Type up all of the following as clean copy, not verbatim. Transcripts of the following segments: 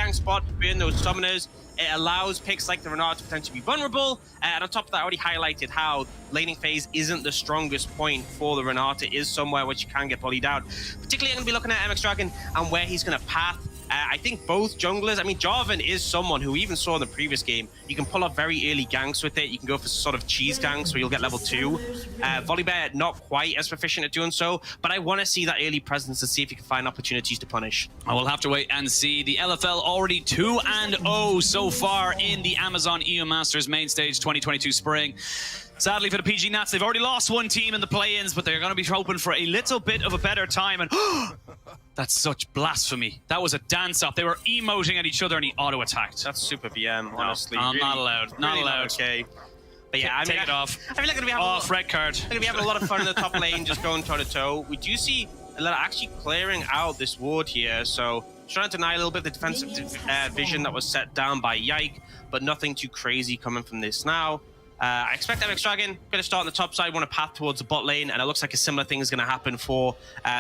gank spot, burn those summoners. It allows picks like the Renata to potentially be vulnerable. And on top of that, I already highlighted how laning phase isn't the strongest point for the Renata. It is somewhere which you can get bullied out. Particularly, I'm going to be looking at MX Dragon and where he's going to path. I think both junglers, I mean, Jarvan is someone who we even saw in the previous game. You can pull off very early ganks with it. You can go for sort of cheese ganks where you'll get level 2. Volibear, not quite as proficient at doing so, but I want to see that early presence to see if you can find opportunities to punish. I will have to wait and see. The LFL already 2-0 so far in the Amazon EU Masters main stage 2022 spring. Sadly for the PG Nats, they've already lost one team in the play-ins, but they're going to be hoping for a little bit of a better time. And that's such blasphemy. That was a dance-up. They were emoting at each other and he auto-attacked. That's super VM, honestly. I'm not allowed. Not really allowed. Not okay. But yeah, Take it off. I feel like we're going to be having off, red card. We're going to be having a lot of fun in the top lane, just going toe-to-toe. We do see a lot of actually clearing out this ward here, so trying to deny a little bit of the defensive vision that was set down by Yike, but nothing too crazy coming from this now. I expect MX Dragon going to start on the top side, want to path towards the bot lane, and it looks like a similar thing is going to happen for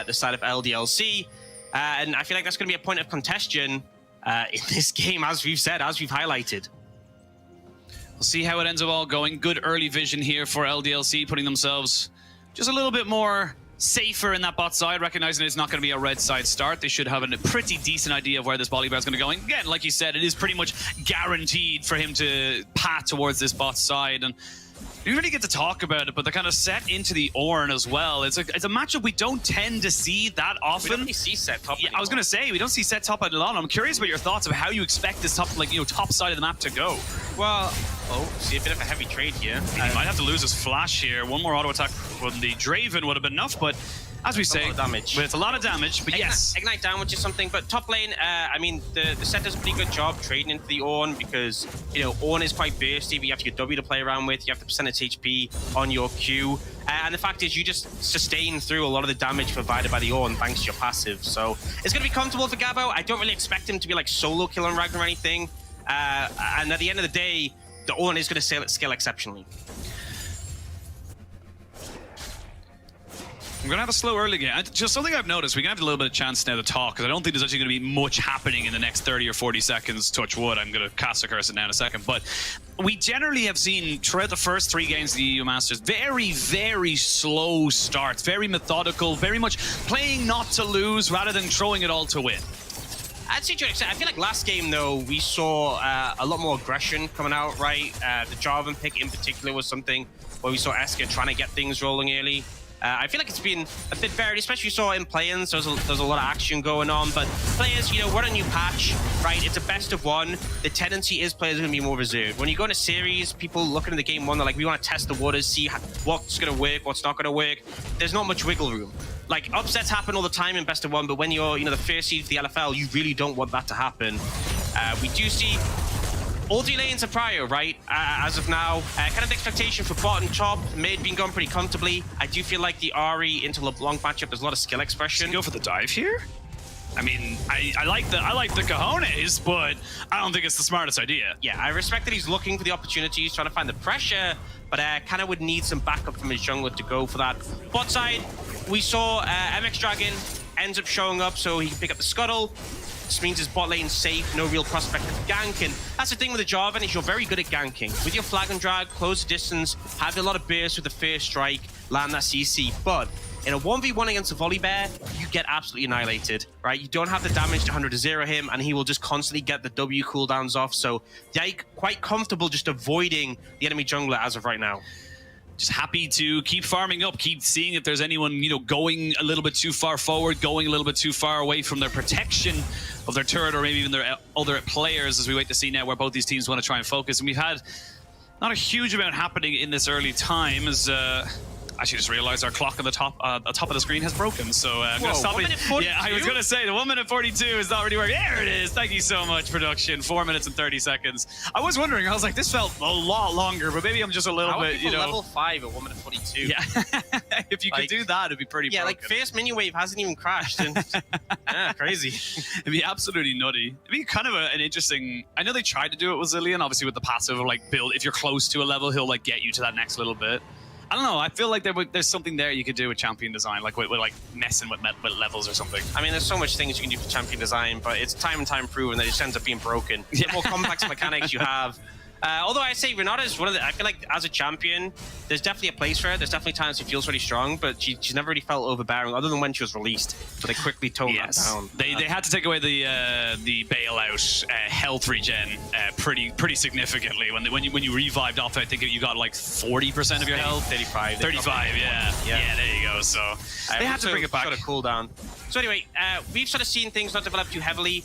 the side of LDLC. And I feel like that's going to be a point of contention in this game, as we've said, as we've highlighted. We'll see how it ends up all going. Good early vision here for LDLC, putting themselves just a little bit more safer in that bot side, recognizing it's not going to be a red side start. They should have a pretty decent idea of where this Volibear is going to go. And again, like you said, it is pretty much guaranteed for him to path towards this bot side. And we really get to talk about it, but they're kind of set into the Ornn as well. It's a matchup we don't tend to see that often. We don't really see set top. Yeah, I was going to say, we don't see set top a lot. I'm curious about your thoughts of how you expect this top, like, top side of the map to go. Well, see a bit of a heavy trade here. He might have to lose his flash here. One more auto attack from the Draven would have been enough, but as we say, damage. But it's a lot of damage, but yes. Ignite down, which is something, but top lane, I mean, the set does a pretty good job trading into the Ornn because, Ornn is quite bursty, but you have to get W to play around with, you have the percentage HP on your Q, and the fact is you just sustain through a lot of the damage provided by the Ornn thanks to your passive, so it's going to be comfortable for Gabo. I don't really expect him to be like solo killing Ragnar or anything, and at the end of the day, the Ornn is going to scale exceptionally. We're going to have a slow early game. Just something I've noticed, we're going to have a little bit of chance now to talk, because I don't think there's actually going to be much happening in the next 30 or 40 seconds, touch wood. I'm going to cast a curse it now in a second. But we generally have seen, throughout the first 3 games of the EU Masters, very, very slow starts, very methodical, very much playing not to lose rather than throwing it all to win. I'd say to an extent. I feel like last game, though, we saw a lot more aggression coming out, right? The Jarvan pick in particular was something where we saw Esker trying to get things rolling early. I feel like it's been a bit varied, especially you saw in play-ins. There's a lot of action going on, but players, we're on a new patch, right? It's a best of one. The tendency is players are going to be more reserved. When you go in a series, people looking at the game one, they're like, we want to test the waters, see what's going to work, what's not going to work. There's not much wiggle room. Like, upsets happen all the time in best of one, but when you're, the first seed for the LFL, you really don't want that to happen. We do see all 3 lanes are prio, right? As of now, kind of the expectation for bot and top, mid being gone pretty comfortably. I do feel like the Ahri into LeBlanc matchup, there's a lot of skill expression. Go for the dive here? I mean, I like the cojones, but I don't think it's the smartest idea. Yeah, I respect that he's looking for the opportunities, trying to find the pressure, but kind of would need some backup from his jungler to go for that. Bot side, we saw MX Dragon ends up showing up so he can pick up the scuttle. This means his bot lane's safe, no real prospect of gank, and that's the thing with the Jarvan is you're very good at ganking. With your flag and drag, close the distance, have a lot of burst with the first strike, land that CC, but in a 1v1 against a Volibear, you get absolutely annihilated, right? You don't have the damage to 100-0 him, and he will just constantly get the W cooldowns off, so Yike quite comfortable just avoiding the enemy jungler as of right now. Just happy to keep farming up, keep seeing if there's anyone, going a little bit too far forward, going a little bit too far away from their protection of their turret or maybe even their other players as we wait to see now where both these teams want to try and focus. And we've had not a huge amount happening in this early time as actually just realized our clock on the top of the screen has broken, so I'm going to stop it. Yeah, I was going to say the 1 minute 42 is not really working. There it is. Thank you so much, production. 4 minutes and 30 seconds. I was wondering. I was like, this felt a lot longer, but maybe I'm just a little bit, level 5 at 1 minute 42. Yeah, if you could do that, it'd be pretty. Yeah, broken. like first mini wave hasn't even crashed. And, yeah, crazy. It'd be absolutely nutty. It'd be kind of an interesting. I know they tried to do it with Zilean, obviously with the passive of like build. If you're close to a level, he'll like get you to that next little bit. I don't know. I feel like there's something there you could do with champion design, like with like messing with levels or something. I mean, there's so much things you can do for champion design, but it's time and time proven that it just ends up being broken. The more complex mechanics you have. Although I say Renata is one of the, I feel like as a champion, there's definitely a place for her. There's definitely times she feels really strong, but she's never really felt overbearing, other than when she was released. So they quickly toned that down. They had to take away the bailout health regen pretty significally. When you revived off, I think you got like 40% of your health. 35. 35, yeah. There you go. So they had to bring it back. Sort of cool down. So anyway, we've sort of seen things not develop too heavily.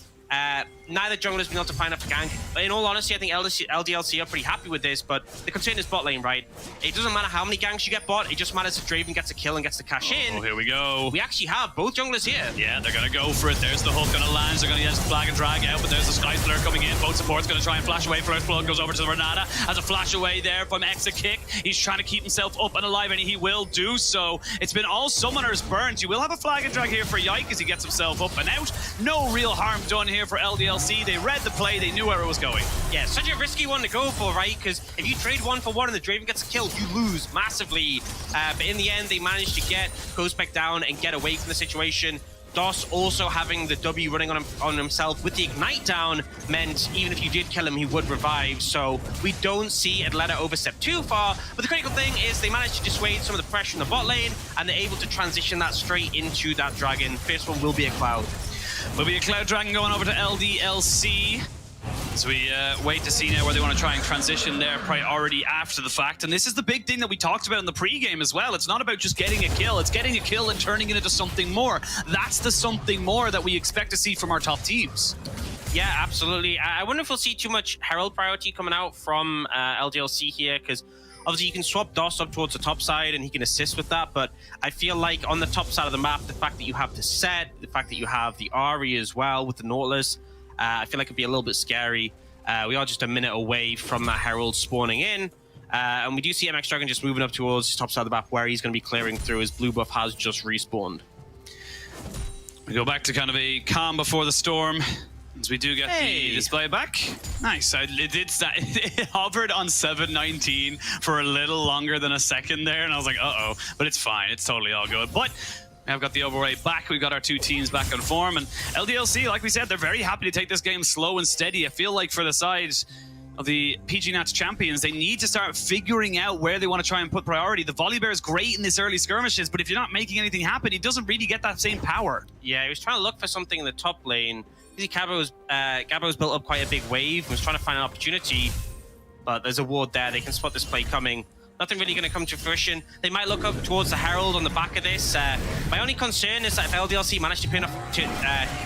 Neither jungler has been able to find enough gank. In all honesty, I think LDLC are pretty happy with this, but the concern is bot lane, right? It doesn't matter how many ganks you get bot, it just matters if Draven gets a kill and gets the cash in. Oh, here we go. We actually have both junglers here. Yeah, they're going to go for it. There's the hook on the lands. They're going to get flag and drag out, but there's the Sky Splitter coming in. Both support's going to try and flash away. First blood goes over to the Renata. Has a flash away there from exit kick. He's trying to keep himself up and alive, and he will do so. It's been all summoners burnt. You will have a flag and drag here for Yike as he gets himself up and out. No real harm done here for LDLC. They read the play. They knew where it was going. Yeah, such a risky one to go for, right? Because if you trade 1-for-1 and the Draven gets a kill, you lose massively. But in the end, they managed to get Ghostback down and get away from the situation. DOS also having the W running on himself with the Ignite down meant even if you did kill him, he would revive. So we don't see Atleta overstep too far. But the critical thing is they managed to dissuade some of the pressure in the bot lane, and they're able to transition that straight into that dragon. First one will be a Cloud. Will be a Cloud Dragon going over to LDLC. As we wait to see now where they want to try and transition their priority after the fact. And this is the big thing that we talked about in the pregame as well. It's not about just getting a kill. It's getting a kill and turning it into something more. That's the something more that we expect to see from our top teams. Yeah, absolutely. I wonder if we'll see too much Herald priority coming out from LDLC here, because obviously you can swap DOS up towards the top side and he can assist with that, but I feel like on the top side of the map, the fact that you have the set, the fact that you have the Ahri as well with the Nautilus, I feel like it'd be a little bit scary. We are just a minute away from that Herald spawning in, and we do see MX Dragon just moving up towards the top side of the map where he's going to be clearing through. His blue buff has just respawned. We go back to kind of a calm before the storm. As we do get the display back. Nice. It hovered on 719 for a little longer than a second there, and I was like, uh-oh. But it's fine. It's totally all good. But I've got the overweight back. We've got our two teams back on form. And LDLC, like we said, they're very happy to take this game slow and steady. I feel like for the side of the PG Nats champions, they need to start figuring out where they want to try and put priority. The Volibear is great in this early skirmishes, but if you're not making anything happen, he doesn't really get that same power. Yeah, he was trying to look for something in the top lane. Gabo's built up quite a big wave and was trying to find an opportunity, but there's a ward there. They can spot this play coming. Nothing really going to come to fruition. They might look up towards the Herald on the back of this. My only concern is that if LDLC managed to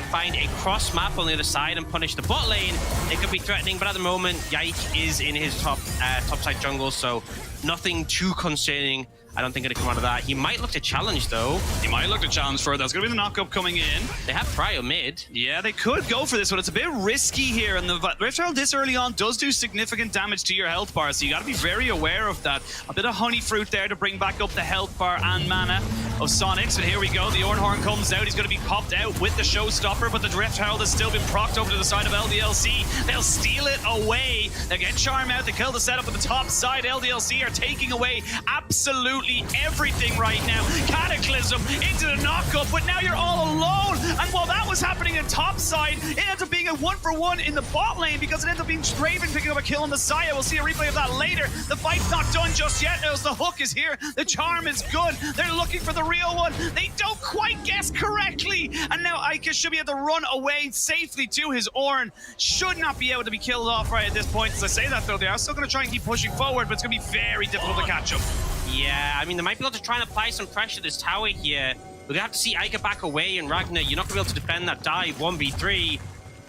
find a cross map on the other side and punish the bot lane, it could be threatening. But at the moment, Yike is in his top side jungle, so nothing too concerning. I don't think it'll come out of that. He might look to challenge, though. He might look to challenge further. That's going to be the knock-up coming in. They have Cryo mid. Yeah, they could go for this, but it's a bit risky here. And the Rift Herald this early on does do significant damage to your health bar, so you got to be very aware of that. A bit of honey fruit there to bring back up the health bar and mana of Sonics. And here we go. The Ornhorn comes out. He's going to be popped out with the Showstopper, but the Rift Herald has still been procced over to the side of LDLC. They'll steal it away. They get Charm out. They kill the setup at the top side. LDLC are taking away absolutely everything right now. Cataclysm into the knockup, but now you're all alone. And while that was happening in top side, it ends up being a 1-for-1 in the bot lane because it ends up being Draven picking up a kill on the Saya. We'll see a replay of that later. The fight's not done just yet as the hook is here. The charm is good. They're looking for the real one. They don't quite guess correctly. And now Ica should be able to run away safely to his Ornn. Should not be able to be killed off right at this point. As I say that though, they are still going to try and keep pushing forward, but it's going to be very difficult to catch up. Yeah, I mean, they might be able to try and apply some pressure to this tower here. We're going to have to see Ica back away, and Ragnar, you're not going to be able to defend that dive 1v3.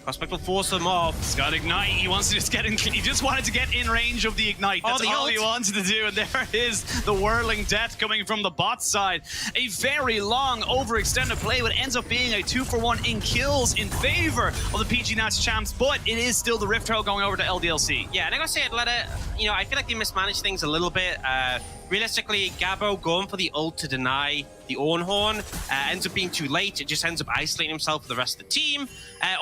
Prospect will force them off. He's got Ignite. He wants to just get in. He just wanted to get in range of the Ignite. That's all he wanted to do. And there is the Whirling Death coming from the bot side. A very long, overextended play, but ends up being a 2-for-1 in kills in favor of the PG Nats champs. But it is still the Rift Herald going over to LDLC. Yeah, and I gotta say, Atleta, you know, I feel like they mismanaged things a little bit. realistically, Gabo going for the ult to deny the Ornhorn ends up being too late. It just ends up isolating himself from the rest of the team.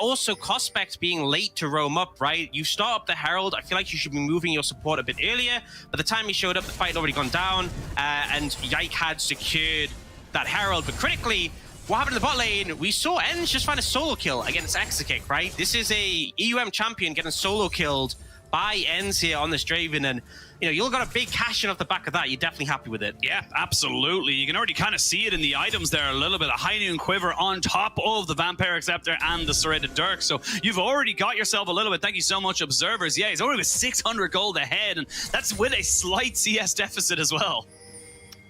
Also, Cospect being late to roam up, right? You start up the Herald. I feel like you should be moving your support a bit earlier. By the time he showed up, the fight had already gone down, and Yike had secured that Herald. But critically, what happened in the bot lane? We saw Ens just find a solo kill against Exakick, right? This is a EUM champion getting solo killed by Ens here on this Draven, and you got a big cash in off the back of that. You're definitely happy with it. Yeah, absolutely. You can already kind of see it in the items there, a little bit of High Noon Quiver on top of the Vampire Acceptor and the Serrated Dirk. So you've already got yourself a little bit. Thank you so much, observers. Yeah, he's already with 600 gold ahead, and that's with a slight CS deficit as well.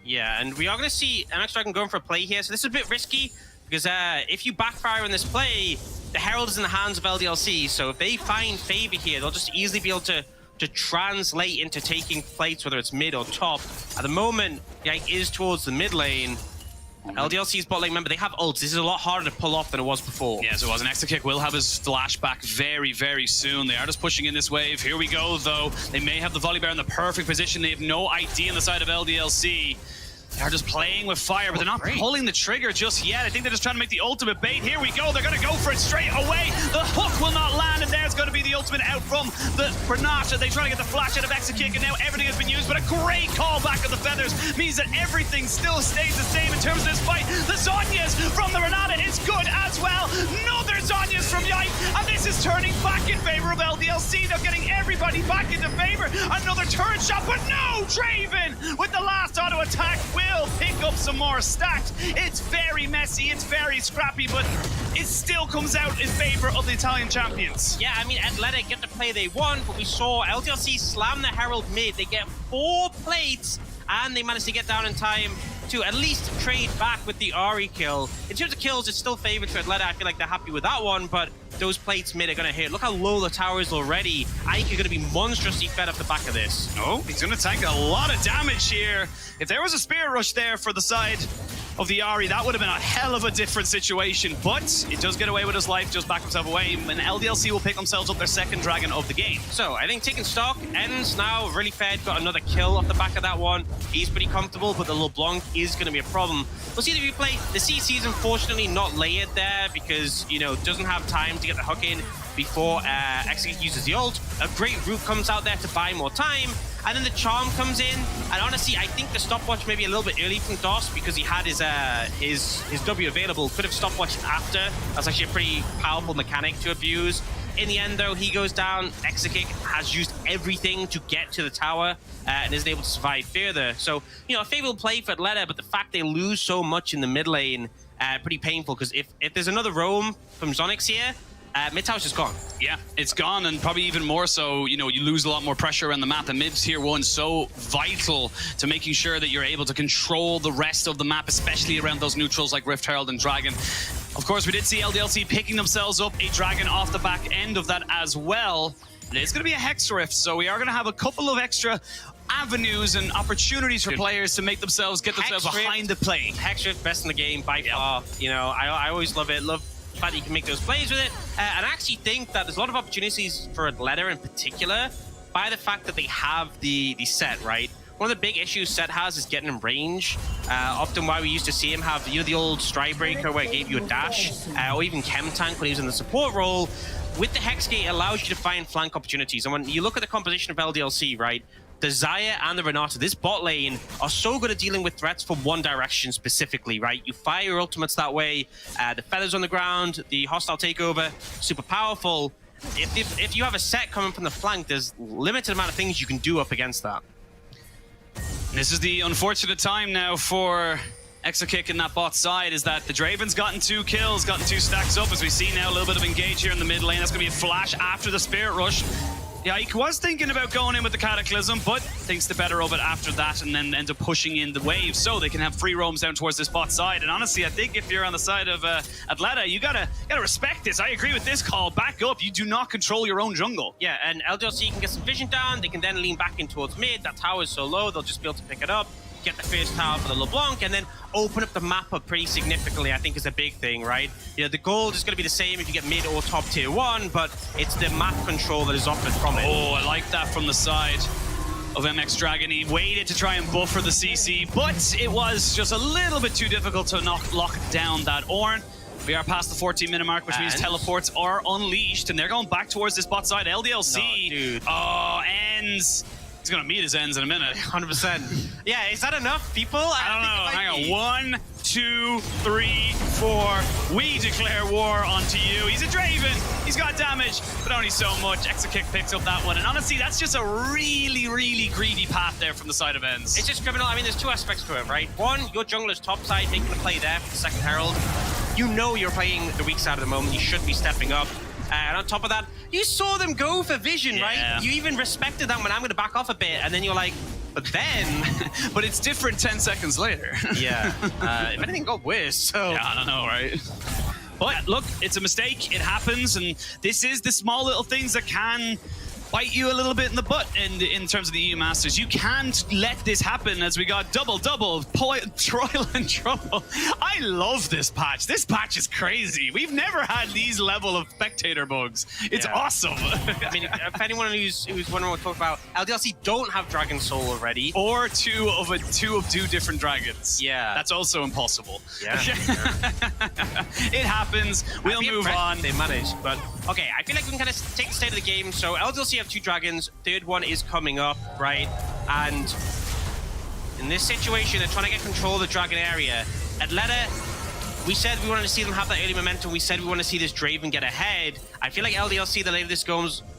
Yeah, and we are going to see MX Dragon going for a play here. So this is a bit risky, because if you backfire in this play, the Herald is in the hands of LDLC. So if they find favor here, they'll just easily be able to translate into taking plates, whether it's mid or top. At the moment, Yike is towards the mid lane. LDLC's bot lane, remember, they have ults. This is a lot harder to pull off than it was before. Yes, it was. An Exakick will have his flashback very, very soon. They are just pushing in this wave. Here we go, though. They may have the Volley Bear in the perfect position. They have no ID on the side of LDLC. They're just playing with fire, but they're not pulling the trigger just yet. I think they're just trying to make the ultimate bait. Here we go. They're going to go for it straight away. The hook will not land, and there's going to be the ultimate out from the Granata. They try to get the flash out of Exakick, and now everything has been used, but a great call back of the Feathers means that everything still stays the same in terms of this fight. The Zhonya's from the Renata is good as well. Another Zhonya's from Yike, and this is turning back in favor of LDLC. They're getting everybody back into favor. Another turret shot, but no! Draven with the last auto attack will pick up some more stacks. It's very messy, it's very scrappy, but it still comes out in favor of the Italian champions. Yeah, I mean, Atleta get the play they won, but we saw LDLC slam the Herald mid. They get 4 plates, and they managed to get down in time to at least trade back with the Ahri kill. In terms of kills, it's still favored to Atleta. I feel like they're happy with that one, but those plates mid are going to hit. Look how low the tower is already. Ike are going to be monstrously fed off the back of this. Oh, he's going to tank a lot of damage here. If there was a Spirit Rush there for the side of the Ahri, that would have been a hell of a different situation, but it does get away with his life, just back himself away, and LDLC will pick themselves up their second dragon of the game. So I think taking stock, Ends now really fed, got another kill off the back of that one. He's pretty comfortable, but the LeBlanc is going to be a problem. We'll see the replay. The CC is unfortunately not layered there because, doesn't have time to get the hook in before Execute uses the ult. A great root comes out there to buy more time, and then the charm comes in. And honestly, I think the stopwatch maybe a little bit early from DOS because he had his W available. Could have stopwatched after. That's actually a pretty powerful mechanic to abuse. In the end, though, he goes down. Exakick has used everything to get to the tower and isn't able to survive further. So, a favorable play for Atleta, but the fact they lose so much in the mid lane, pretty painful, because if there's another roam from Zonix here, mid tower's just gone. Yeah, it's gone, and probably even more so, you lose a lot more pressure around the map, and mid's tier 1 so vital to making sure that you're able to control the rest of the map, especially around those neutrals like Rift Herald and Dragon. Of course, we did see LDLC picking themselves up a Dragon off the back end of that as well. It's going to be a Hex Rift, so we are going to have a couple of extra avenues and opportunities for players to make themselves, get themselves behind the play. Hex Rift, best in the game by far. I always love it. Love the fact that you can make those plays with it. And I actually think that there's a lot of opportunities for Atleta in particular by the fact that they have the set, right? One of the big issues Set has is getting in range. Often why we used to see him have, the old Stride Breaker where it gave you a dash, or even Chem Tank when he was in the support role. With the Hexgate, it allows you to find flank opportunities. And when you look at the composition of LDLC, right, the Xayah and the Renata, this bot lane, are so good at dealing with threats from one direction specifically, right? You fire your ultimates that way, the Feathers on the ground, the hostile takeover, super powerful. If you have a set coming from the flank, there's limited amount of things you can do up against that. This is the unfortunate time now for Exakick in that bot side, is that the Draven's gotten 2 kills, gotten 2 stacks up, as we see now a little bit of engage here in the mid lane. That's going to be a flash after the Spirit Rush. Yike was thinking about going in with the Cataclysm, but thinks the better of it after that, and then ends up pushing in the wave so they can have free roams down towards this bot side. And honestly, I think if you're on the side of Atleta, you gotta respect this. I agree with this call. Back up. You do not control your own jungle. Yeah, and LDLC can get some vision down. They can then lean back in towards mid. That tower is so low, they'll just be able to pick it up, get the first tower for the LeBlanc, and then open up the map up pretty significantly, I think is a big thing, right? The gold is going to be the same if you get mid or top tier 1, but it's the map control that is offered from it. Oh, I like that from the side. of MX Dragon. He waited to try and buffer the CC, but it was just a little bit too difficult to lock down that Ornn. We are past the 14-minute mark, which means teleports are unleashed, and they're going back towards this bot side. LDLC. No, dude. Oh, ends. He's going to meet his ends in a minute. 100%. Yeah, is that enough, people? I don't know. Hang on. 1, 2, 3, 4. We declare war onto you. He's a Draven. He's got damage, but only so much. Exakick picks up that one. And honestly, that's just a really, really greedy path there from the side of ends. It's just criminal. I mean, there's two aspects to it, right? One, your jungler's top side, making a play there for the second Herald. You know you're playing the weak side at the moment. You should be stepping up. And on top of that, you saw them go for vision, right? You even respected that when I'm going to back off a bit. And then you're like, but then... but it's different 10 seconds later. Yeah. If anything got worse, so... Yeah, I don't know, right? But look, it's a mistake. It happens. And this is the small little things that can bite you a little bit in the butt in terms of the EU Masters. You can't let this happen as we got double, Troil and Trouble. I love this patch. This patch is crazy. We've never had these level of spectator bugs. It's awesome. I mean, if anyone who's wondering what we're talking about, LDLC don't have Dragon Soul already. Or two of two different dragons. Yeah. That's also impossible. Yeah. It happens. We'll move on. They managed, but okay, I feel like we can kind of take the state of the game. So LDLC have 2 dragons, third one is coming up, right? And in this situation, they're trying to get control of the dragon area. Atleta, we said we wanted to see them have that early momentum. We said we want to see this Draven get ahead. I feel like LDLC, the later this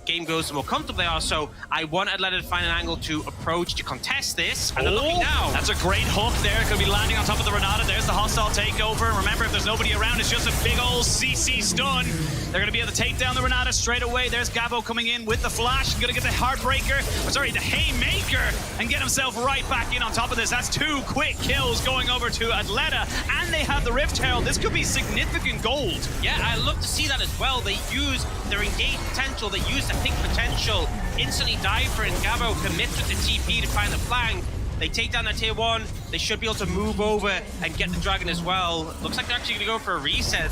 game goes, the more comfortable they are. So I want Atleta to find an angle to approach, to contest this. And they're looking now. That's a great hook there. Could be landing on top of the Renata. There's the hostile takeover. Remember, if there's nobody around, it's just a big old CC stun. They're going to be able to take down the Renata straight away. There's Gabo coming in with the flash. Going to get the Heartbreaker, the Haymaker, and get himself right back in on top of this. That's 2 quick kills going over to Atleta. And they have the Rift Herald. This could be significant gold. Yeah, I love to see that as well. They use their engaged potential. They use the pink potential. Instantly dive for it. And Gabo commits with the TP to find the flank. They take down that tier 1. They should be able to move over and get the dragon as well. Looks like they're actually going to go for a reset.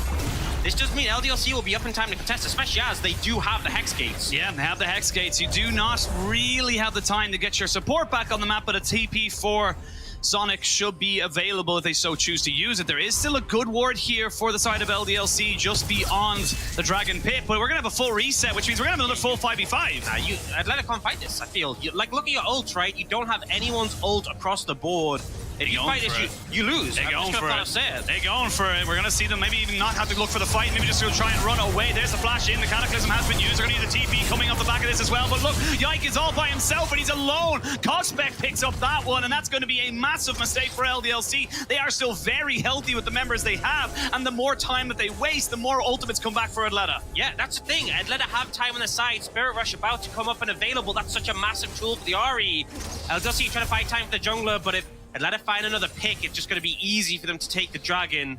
This does mean LDLC will be up in time to contest, especially as they do have the Hex Gates. Yeah, they have the Hex Gates. You do not really have the time to get your support back on the map, but a TP for Sonic should be available if they so choose to use it. There is still a good ward here for the side of LDLC just beyond the Dragon Pit, but we're going to have a full reset, which means we're going to have another full 5v5. Atleta can't fight this, I feel. Like, look at your ults, right? You don't have anyone's ult across the board. If you fight this, you lose. They're going for it. They're going for it. We're going to see them maybe even not have to look for the fight, maybe just try and run away. There's the flash in. The Cataclysm has been used. They're going to need a TP coming off the back of this as well. But look, Yike is all by himself and he's alone. Cosspec picks up that one, and that's going to be a massive mistake for LDLC. They are still very healthy with the members they have, and the more time that they waste, the more ultimates come back for Atleta. Yeah, that's the thing. Atleta have time on the side. Spirit Rush about to come up and available. That's such a massive tool for the RE. LDLC trying to fight time for the jungler, but if Atleta find another pick, it's just going to be easy for them to take the dragon.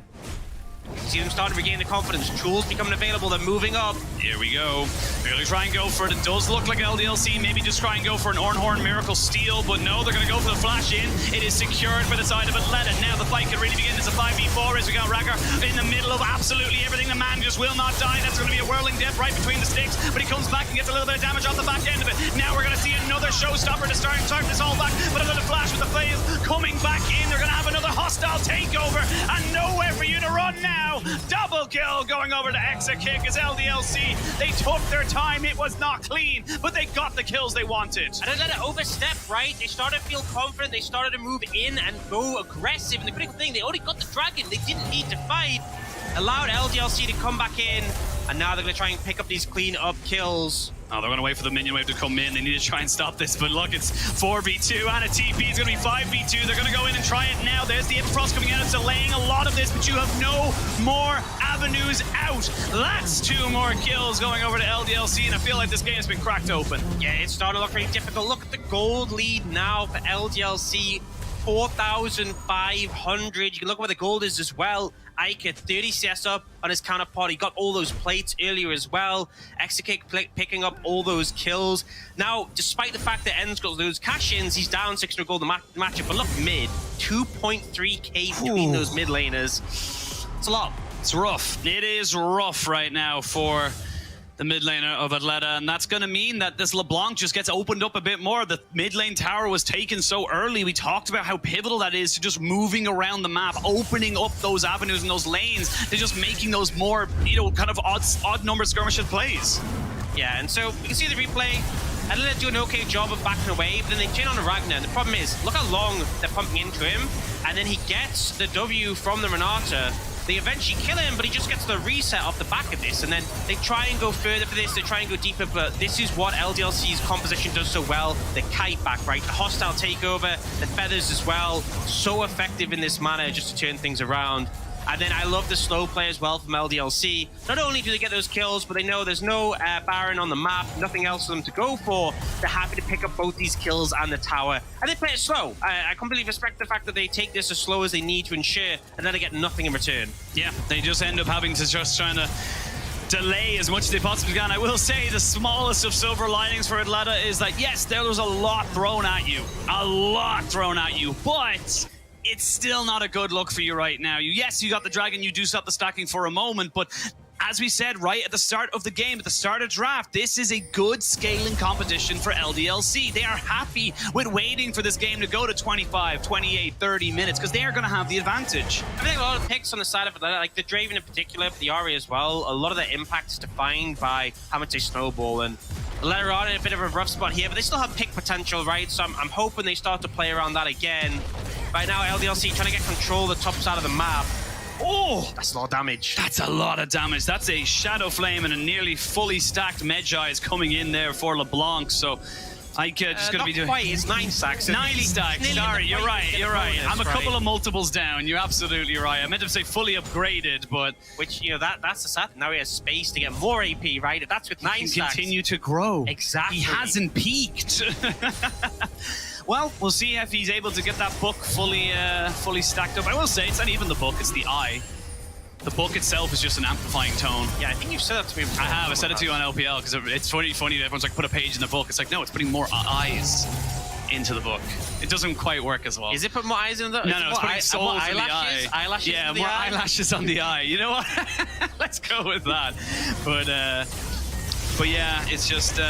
You see them starting to regain the confidence. Tools becoming available. They're moving up. Here we go. They're going to try and go for it. It does look like LDLC maybe just try and go for an Ornhorn Miracle Steal, but no, they're going to go for the flash in. It is secured for the side of Atleta. Now the fight can really begin. It's a 5v4 as we got Racker in the middle of absolutely everything. The man just will not die. That's going to be a whirling death right between the sticks, but he comes back and gets a little bit of damage off the back end of it. Now we're going to see another showstopper to start this all back, but another flash with the phase coming back in. They're going to have another hostile takeover and nowhere for you to run now. Double kill going over to Exakick as LDLC. They took their time. It was not clean, but they got the kills they wanted. And they let it overstep, right? They started to feel confident. They started to move in and go aggressive. And the critical thing, they already got the dragon. They didn't need to fight. Allowed LDLC to come back in. And now they're going to try and pick up these clean up kills. Oh, they're going to wait for the minion wave to come in. They need to try and stop this. But look, it's 4v2 and a TP. It's going to be 5v2. They're going to go in and try it now. There's the Frost coming out. It's delaying a lot of this, but you have no more avenues out. That's 2 more kills going over to LDLC, and I feel like this game has been cracked open. Yeah, it's starting to look pretty difficult. Look at the gold lead now for LDLC. 4,500. You can look where the gold is as well. Ike 30 CS up on his counterpart. He got all those plates earlier as well. Exakick picking up all those kills. Now, despite the fact that En's got those cash-ins, he's down 600 gold the matchup. But look, mid, 2.3k between those mid laners. It's a lot. It's rough. It is rough right now for the mid laner of Atleta, and that's going to mean that this LeBlanc just gets opened up a bit more. The mid lane tower was taken so early. We talked about how pivotal that is to just moving around the map, opening up those avenues and those lanes, to just making those more, you know, kind of odd number skirmishes plays. Yeah, and so you can see the replay. Atleta do an okay job of backing away, but then they chain on the Ragnar. And the problem is, look how long they're pumping into him, and then he gets the W from the Renata. They eventually kill him, but he just gets the reset off the back of this, and then they try and go further for this, they try and go deeper, but this is what LDLC's composition does so well. The kite back, right? The hostile takeover, the feathers as well. So effective in this manner just to turn things around. And then I love the slow play as well from LDLC. Not only do they get those kills, but they know there's no Baron on the map, nothing else for them to go for. They're happy to pick up both these kills and the tower. And they play it slow. I completely respect the fact that they take this as slow as they need to ensure, and then they get nothing in return. Yeah, they just end up having to just trying to delay as much as they possibly can. I will say the smallest of silver linings for Atleta is that, yes, there was a lot thrown at you. A lot thrown at you, but it's still not a good look for you right now. Yes, you got the dragon, you do stop the stacking for a moment, but as we said right at the start of the game, at the start of draft, this is a good scaling competition for LDLC. They are happy with waiting for this game to go to 25, 28, 30 minutes, because they are going to have the advantage. I think a lot of picks on the side of it, like the Draven in particular, but the Ahri as well, a lot of their impact is defined by how much they snowball, and Atleta are in a bit of a rough spot here, but they still have pick potential, right? So I'm hoping they start to play around that again. Right now, LDLC trying to get control of the top side of the map. Oh, that's a lot of damage. That's a lot of damage. That's a Shadow Flame and a nearly fully stacked Medjay coming in there for LeBlanc. So I just going to be doing... quite, it's 9 stacks. 9 stacks, sorry, you're right. I'm a couple of multiples down. You're absolutely right. I meant to say fully upgraded, but... Which, you know, that's the sad. Now he has space to get more AP, right? That's with 9 stacks. Continue to grow. Exactly. He hasn't peaked. Well, we'll see if he's able to get that book fully stacked up. I will say, it's not even the book, it's the eye. The book itself is just an amplifying tone. Yeah, I think you've said that to me before. I have. I said it to you on LPL, because it's funny that everyone's like, put a page in the book. It's like, no, it's putting more eyes into the book. It doesn't quite work as well. Is it put more eyes in the... No, it's putting souls in the eye. Eyelashes yeah, in the more eye? eyelashes on the eye. You know what? Let's go with that. But yeah, it's just...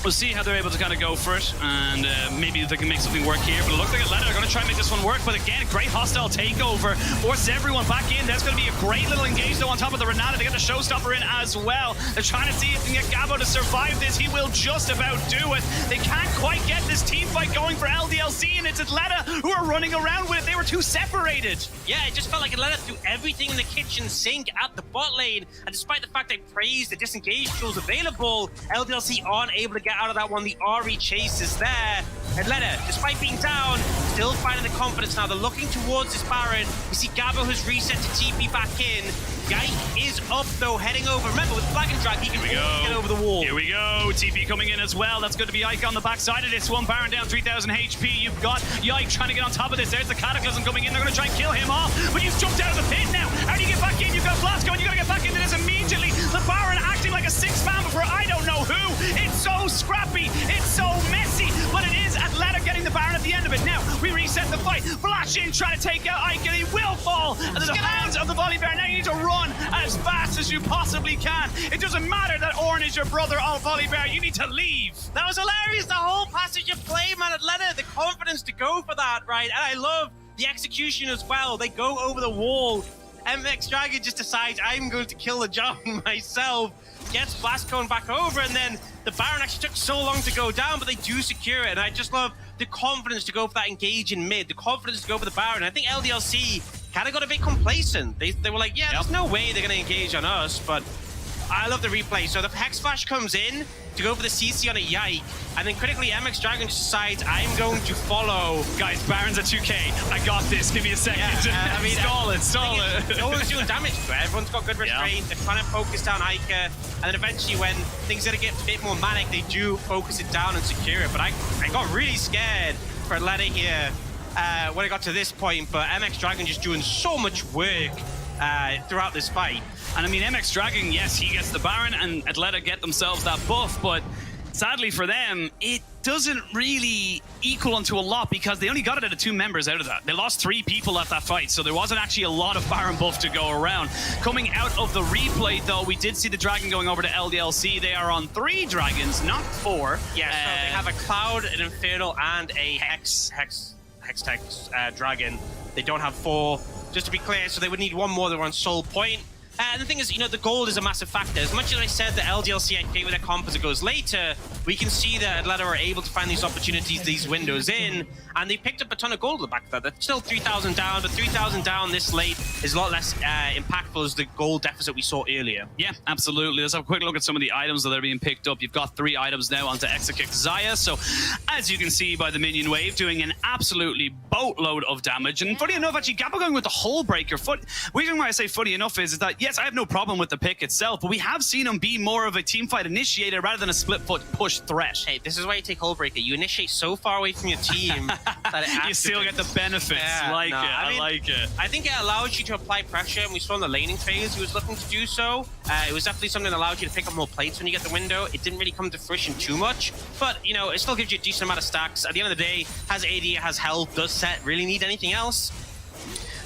We'll see how they're able to kind of go for it, and maybe they can make something work here. But it looks like Atleta are going to try and make this one work. But again, great hostile takeover. Forces everyone back in. There's going to be a great little engage, though, on top of the Renata. They get the showstopper in as well. They're trying to see if they can get Gabo to survive this. He will just about do it. They can't quite get this team fight going for LDLC, and it's Atleta who are running around with it. They were too separated. Yeah, it just felt like Atleta threw everything in the kitchen sink at the bot lane. And despite the fact they praised the disengage tools available, LDLC aren't able to get out of that one. The Ahri chase is there. Atleta, despite being down, still finding the confidence now. They're looking towards this Baron. We see Gabo has reset to TP back in. Yike is up, though, heading over. Remember, with Flag and Drag, he can get over the wall. Here we go. TP coming in as well. That's going to be Yike on the backside of this one. Baron down 3,000 HP. You've got Yike trying to get on top of this. There's the Cataclysm coming in. They're going to try and kill him off. But you've jumped out of the pit now. How do you get back in? You've got Blasco, and you've got to get back into this immediately. The Baron acting like a 6-man before I don't know who. It's so scrappy. It's so messy. But it is Atleta getting the Baron at the end of it. Now, we reset the fight. Flash in, trying to take out Ike, and he will fall into the hands of the Volley Bear. Now you need to run as fast as you possibly can. It doesn't matter that Ornn is your brother, Volley Bear. You need to leave. That was hilarious. The whole passage of play, man. Atleta, the confidence to go for that, right? And I love the execution as well. They go over the wall. MX Dragon just decides, I'm going to kill the Jarvan myself. Gets Blastcone back over, and then the Baron actually took so long to go down, but they do secure it. And I just love the confidence to go for that engage in mid, the confidence to go for the Baron. I think LDLC kind of got a bit complacent. They were like, yeah, there's no way they're going to engage on us, but I love the replay. So the Hex Flash comes in to go for the CC on a Yike, and then critically MX Dragon just decides, I'm going to follow. Guys, Baron's at 2k. I got this. Give me a second. Yeah, I mean, stall it. No one's doing damage to it. Everyone's got good restraint. Yeah. They're trying to focus down Ica, and then eventually when things are to get a bit more manic, they do focus it down and secure it. But I got really scared for Atleta here when it got to this point, but MX Dragon just doing so much work throughout this fight. And I mean, MX Dragon, yes, he gets the Baron, and Atleta get themselves that buff, but sadly for them, it doesn't really equal onto a lot because they only got it out of 2 members out of that. They lost 3 people at that fight, so there wasn't actually a lot of Baron buff to go around. Coming out of the replay, though, we did see the Dragon going over to LDLC. They are on 3 Dragons, not 4. Yeah, so they have a Cloud, an Infernal, and a Hex Dragon. They don't have 4, just to be clear, so they would need 1 more. They're on Soul Point. And the thing is, you know, the gold is a massive factor. As much as I said that LDLC I favor their comp as it goes later, we can see that Atleta are able to find these opportunities, these windows in, and they picked up a ton of gold at the back of that. They're still 3,000 down, but 3,000 down this late is a lot less impactful as the gold deficit we saw earlier. Yeah, absolutely. Let's have a quick look at some of the items that are being picked up. You've got 3 items now onto Exekick Xayah. So, as you can see by the minion wave, doing an absolutely boatload of damage. And funny enough, actually, Gabba going with the Hull Breaker. The reason why I say funny enough is that, yes, I have no problem with the pick itself, but we have seen him be more of a teamfight initiator rather than a split foot push threat. Hey, this is why you take Hull Breaker. You initiate so far away from your team that it you still get the benefits. Yeah, I like it. I think it allows you to apply pressure, and we saw in the laning phase he was looking to do so. It was definitely something that allowed you to pick up more plates when you get the window. It didn't really come to fruition too much, but, you know, it still gives you a decent amount of stacks. At the end of the day, has AD, has health, does Set really need anything else?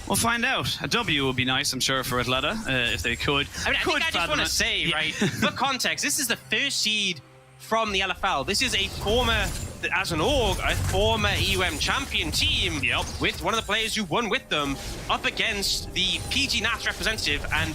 We'll find out. A W would be nice, I'm sure, for Atleta, if they could. I mean, I just want to say, right, for context, this is the first seed from the LFL. This is a former, as an org, a former EUM champion team with one of the players who won with them up against the PG Nats representative. And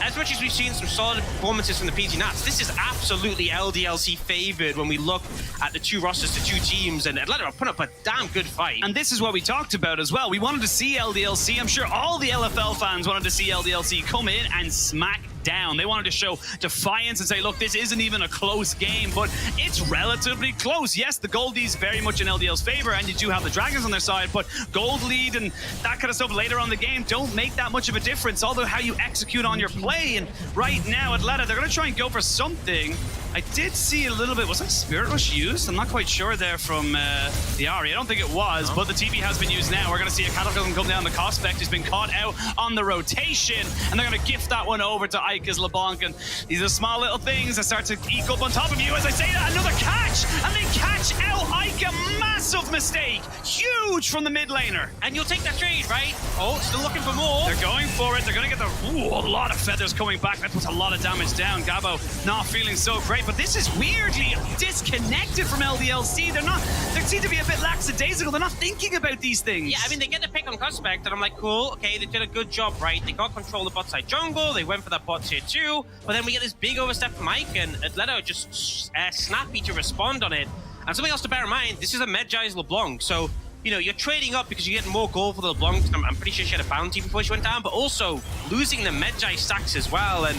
as much as we've seen some solid performances from the PG Nats, this is absolutely LDLC favored when we look at the 2 rosters to 2 teams, and Atleta are putting up a damn good fight. And this is what we talked about as well. We wanted to see LDLC. I'm sure all the LFL fans wanted to see LDLC come in and smack down. They wanted to show defiance and say, look, this isn't even a close game, but it's relatively close. Yes, the Goldies very much in LDL's favor, and you do have the Dragons on their side, but gold lead and that kind of stuff later on in the game don't make that much of a difference, although how you execute on your play. And right now, Atleta, they're going to try and go for something. I did see a little bit, was that Spirit Rush used? I'm not quite sure there from the Ari. I don't think it was, but the TP has been used now. We're going to see a Cataclysm come down. The Cospect has been caught out on the rotation, and they're going to gift that one over to Ike's LeBlanc. And these are small little things that start to eke up on top of you. As I say that, another catch, and they catch out Ike. A massive mistake. Huge from the mid laner. And you'll take that trade, right? Oh, still looking for more. They're going for it. They're going to get the... Ooh, a lot of feathers coming back. That puts a lot of damage down. Gabo not feeling so great, but this is weirdly disconnected from LDLC. They seem to be a bit lackadaisical. They're not thinking about these things. Yeah, I mean, they get the pick on Prospect, and I'm like, cool, okay, they did a good job, right? They got control of the bot side jungle, they went for that bot tier 2, but then we get this big overstep from Ike, and Atleta just snappy to respond on it. And something else to bear in mind, this is a Medjai's LeBlanc, so, you know, you're trading up because you get more gold for the LeBlanc. I'm pretty sure she had a bounty before she went down, but also losing the Medjai stacks as well, and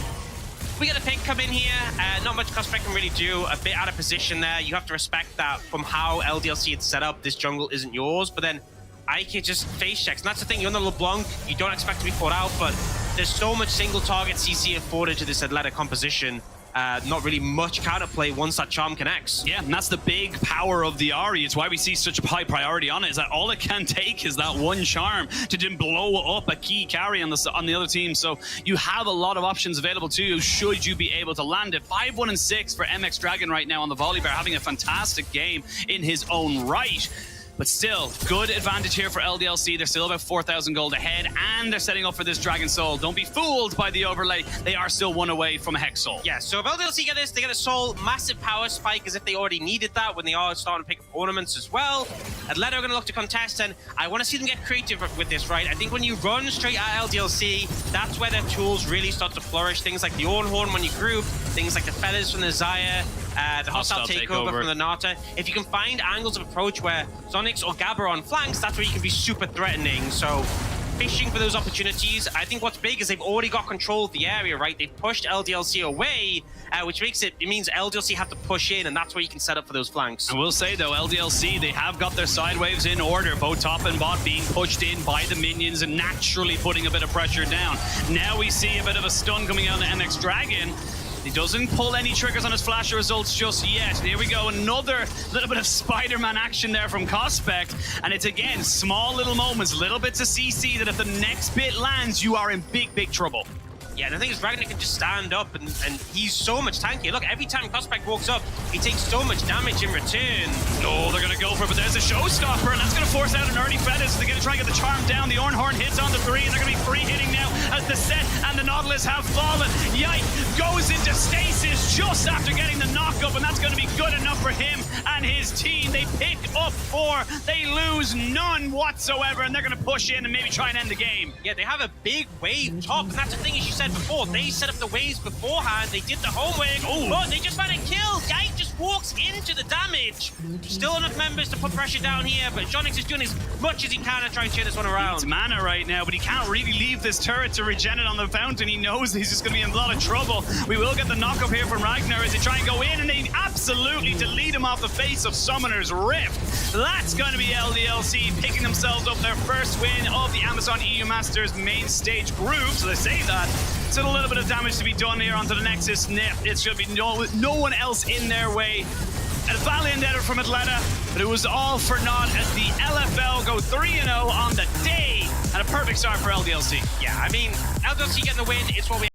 we get a pick come in here. Not much Prospect can really do. A bit out of position there. You have to respect that from how LDLC had set up. This jungle isn't yours. But then Ike just face checks. And that's the thing. You're on the LeBlanc. You don't expect to be caught out. But there's so much single target CC afforded to this Atleta composition. Not really much counterplay once that charm connects. Yeah, and that's the big power of the Ahri. It's why we see such a high priority on it, is that all it can take is that one charm to then blow up a key carry on the other team. So you have a lot of options available to you should you be able to land it. 5-1 and 6 for MX Dragon right now on the Volley Bear, having a fantastic game in his own right. But still, good advantage here for LDLC. They're still about 4,000 gold ahead, and they're setting up for this Dragon Soul. Don't be fooled by the overlay. They are still 1 away from a Hex Soul. Yeah, so if LDLC get this, they get a Soul, massive power spike as if they already needed that when they are starting to pick up ornaments as well. Atleta are going to look to contest, and I want to see them get creative with this, right? I think when you run straight at LDLC, that's where their tools really start to flourish. Things like the Ornhorn when you group, things like the feathers from the Xayah, the hostile takeover from the Nata. If you can find angles of approach where Zonix or Gabba are on flanks, that's where you can be super threatening. So fishing for those opportunities. I think what's big is they've already got control of the area, right? They've pushed LDLC away, which means LDLC have to push in, and that's where you can set up for those flanks. I will say, though, LDLC, they have got their side waves in order, both top and bot being pushed in by the minions and naturally putting a bit of pressure down. Now we see a bit of a stun coming out of the MX Dragon. He doesn't pull any triggers on his flasher results just yet. Here we go, another little bit of Spider-Man action there from Cospect. And it's, again, small little moments, little bits of CC that if the next bit lands, you are in big, big trouble. Yeah, and the thing is, Ragnar can just stand up, and he's so much tankier. Look, every time Prospect walks up, he takes so much damage in return. No, they're going to go for it, but there's a showstopper, and that's going to force out an early Fetus. They're going to try and get the charm down. The Ornhorn hits on the 3, and they're going to be free hitting now as the Set and the Nautilus have fallen. Yike goes into stasis just after getting the knock-up, and that's going to be good enough for him and his team. They pick up 4, they lose none whatsoever, and they're going to push in and maybe try and end the game. Yeah, they have a big wave top, and that's the thing, as you said before, they set up the waves beforehand, they did the homework, but they just found a kill. Yike just walks into the damage. Still enough members to put pressure down here, but Jonix is doing as much as he can to try and turn this one around. It's mana right now, but he can't really leave this turret to regen it on the fountain. He knows he's just going to be in a lot of trouble. We will get the knock-up here from Ragnar as they try and go in, and they absolutely delete him off the face of Summoner's Rift. That's going to be LDLC picking themselves up their first win of the Amazon EU Masters main stage group. So they say that. Still a little bit of damage to be done here onto the Nexus Nip. It's going to be no one else in their way. A valiant effort from Atleta, but it was all for naught as the LFL go 3-0 on the day, and a perfect start for LDLC. Yeah, I mean, LDLC getting the win, it's what we